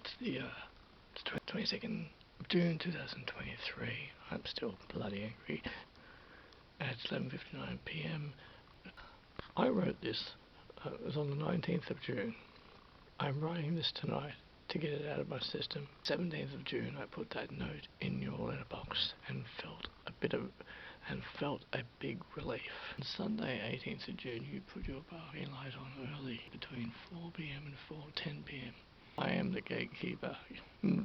It's 22nd of June 2023. I'm still bloody angry. It's 11:59 p.m. I wrote this. It was on the 19th of June. I'm writing this tonight to get it out of my system. 17th of June, I put that note in your letterbox and felt a big relief. On Sunday, 18th of June, you put your parking light on early, between 4 p.m. and 4:10 p.m. I am the gatekeeper.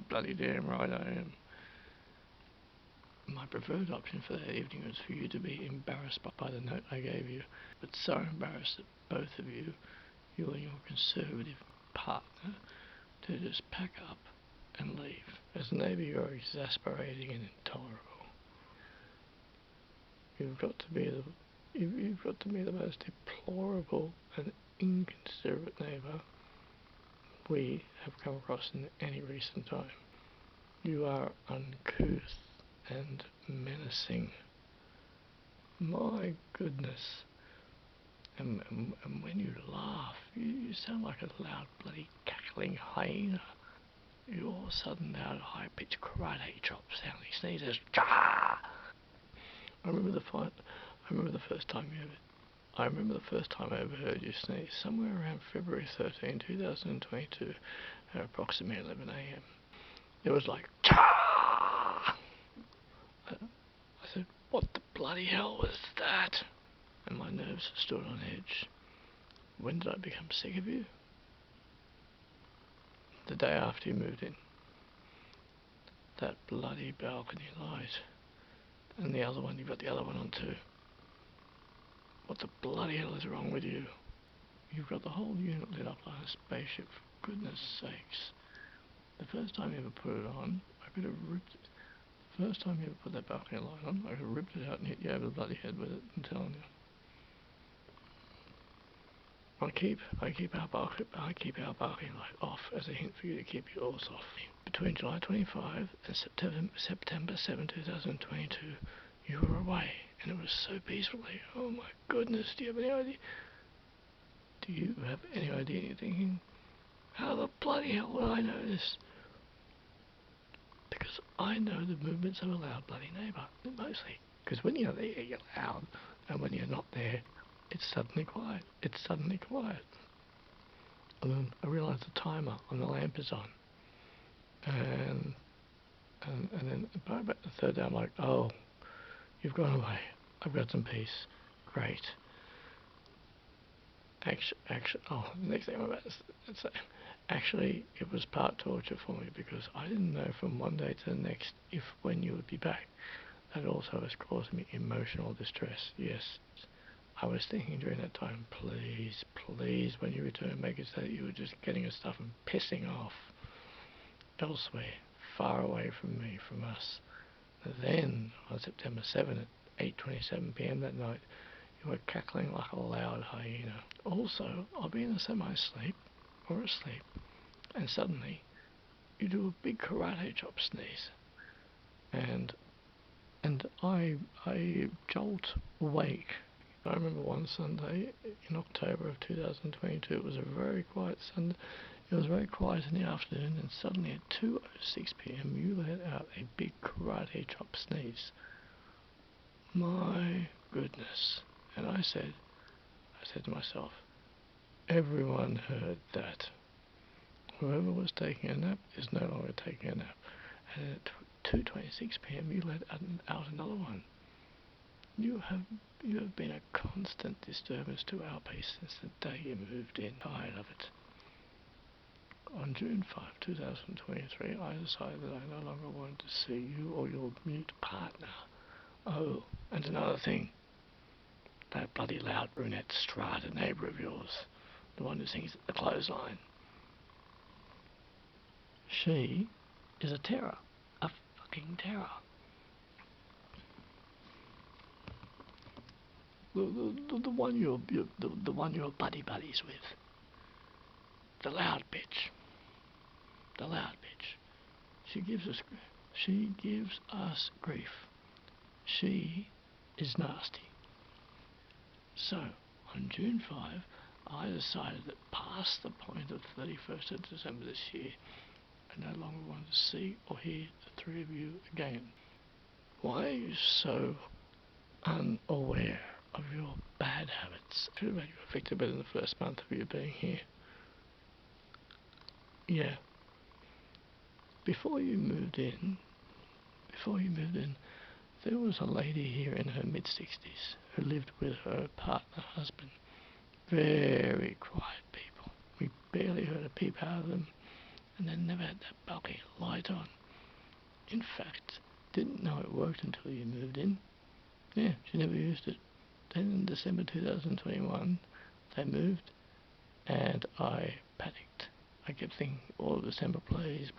Bloody damn right I am. My preferred option for that evening was for you to be embarrassed by the note I gave you, but so embarrassed that both of you and your conservative partner, to just pack up and leave. As a neighbour, you're exasperating and intolerable. You've got to be the most deplorable and inconsiderate neighbour we have come across in any recent time. You are uncouth and menacing. My goodness. And when you laugh, you sound like a loud bloody cackling hyena. You all of a sudden out of high-pitched karate chop sounding sneezes. Cha! I remember the first time I overheard you sneeze, somewhere around February 13, 2022, at approximately 11 a.m. It was like, cha! I said, what the bloody hell was that? And my nerves stood on edge. When did I become sick of you? The day after you moved in. That bloody balcony light. And the other one, you've got the other one on too. What the bloody hell is wrong with you? You've got the whole unit lit up like a spaceship, for goodness sakes. The first time you ever put it on, I could have ripped it. The first time you ever put that balcony light on, I could have ripped it out and hit you over the bloody head with it, I'm telling you. I keep our balcony light off as a hint for you to keep yours off. Between July 25 and September 7, 2022, you were away, and it was so peacefully. Oh my goodness, do you have any idea? And you're thinking, how the bloody hell would I know this? Because I know the movements of a loud bloody neighbour, mostly. Because when you're there, you're loud, and when you're not there, it's suddenly quiet. And then I realise the timer on the lamp is on. And then by about the third day, I'm like, oh, you've gone away. I've got some peace. Great. The next thing I'm about to say, actually, it was part torture for me because I didn't know from one day to the next when you would be back. That also has caused me emotional distress. Yes, I was thinking during that time, please, when you return, make it so that you were just getting your stuff and pissing off elsewhere, far away from me, from us. Then, on September 7 at 8:27 p.m. that night, you were cackling like a loud hyena. Also, I'll be in a semi-sleep, or asleep, and suddenly, you do a big karate chop sneeze. And I jolt awake. I remember one Sunday in October of 2022, it was a very quiet Sunday. It was very quiet in the afternoon, and suddenly at 2:06 p.m. you let out a big karate chop sneeze. My goodness. And I said to myself, everyone heard that. Whoever was taking a nap is no longer taking a nap. And at 2:26 p.m. you let out another one. You have been a constant disturbance to our peace since the day you moved in. Tired of it. On June 5, 2023, I decided that I no longer wanted to see you or your mute partner. Oh, and another thing. That bloody loud brunette strata neighbour of yours, the one who sings at the clothesline. She is a terror. A fucking terror. The one you're buddies with. The loud bitch. She gives us grief. She is nasty. So, on June 5, I decided that past the point of 31st of December this year, longer want to see or hear the three of you again. Why are you so unaware of your bad habits? Should have made you evicted within the first month of you being here. Yeah. Before you moved in, there was a lady here in her mid-60s who lived with her partner husband. Very quiet people. We barely heard a peep out of them, and they never had that bulky light on. In fact, didn't know it worked until you moved in. Yeah, she never used it. Then in December 2021, they moved, and I panicked. I kept thinking, all of December, please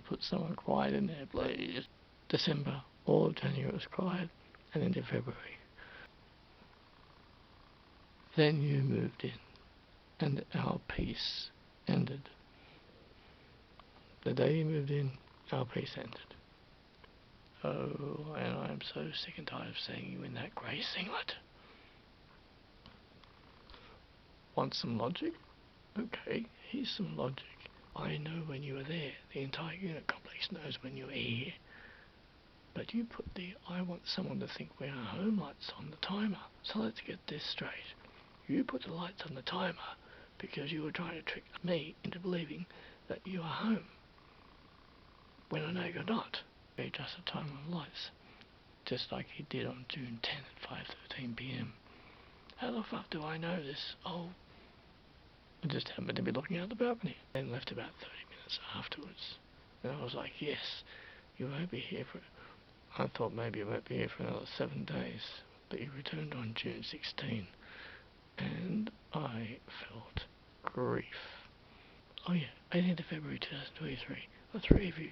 put someone quiet in there, please. December, all of January was quiet, and into February. Then you moved in, and our peace ended. The day you moved in, our peace ended. Oh, and I'm so sick and tired of seeing you in that grey singlet. Want some logic? Okay, here's some logic. I know when you were there. The entire unit complex knows when you were here. But you put the I want someone to think we are home lights on the timer. So let's get this straight. You put the lights on the timer because you were trying to trick me into believing that you are home. When I know you're not. You adjust the time on the lights. Just like you did on June 10th at 5:13 p.m. How the fuck do I know this? Oh, I just happened to be looking out the balcony. Then left about 30 minutes afterwards. And I was like, yes, you won't be here for... I thought maybe you won't be here for another 7 days. But you returned on June 16. And I felt grief. Oh yeah, 18th of February 2023. The three of you.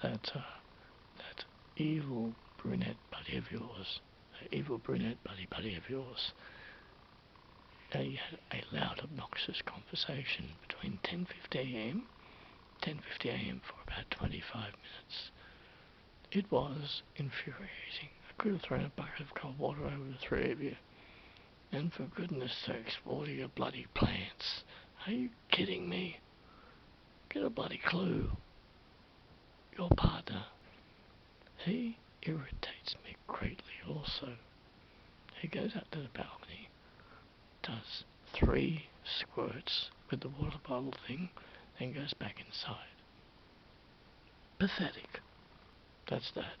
That evil brunette buddy of yours. That evil brunette buddy of yours. You had a loud, obnoxious conversation between 10:50am for about 25 minutes. It was infuriating. I could have thrown a bucket of cold water over the three of you. And for goodness sakes, water your bloody plants. Are you kidding me? Get a bloody clue. Your partner, he irritates me greatly also. He goes out to the balcony, does 3 squirts with the water bottle thing, then goes back inside. Pathetic. That's that.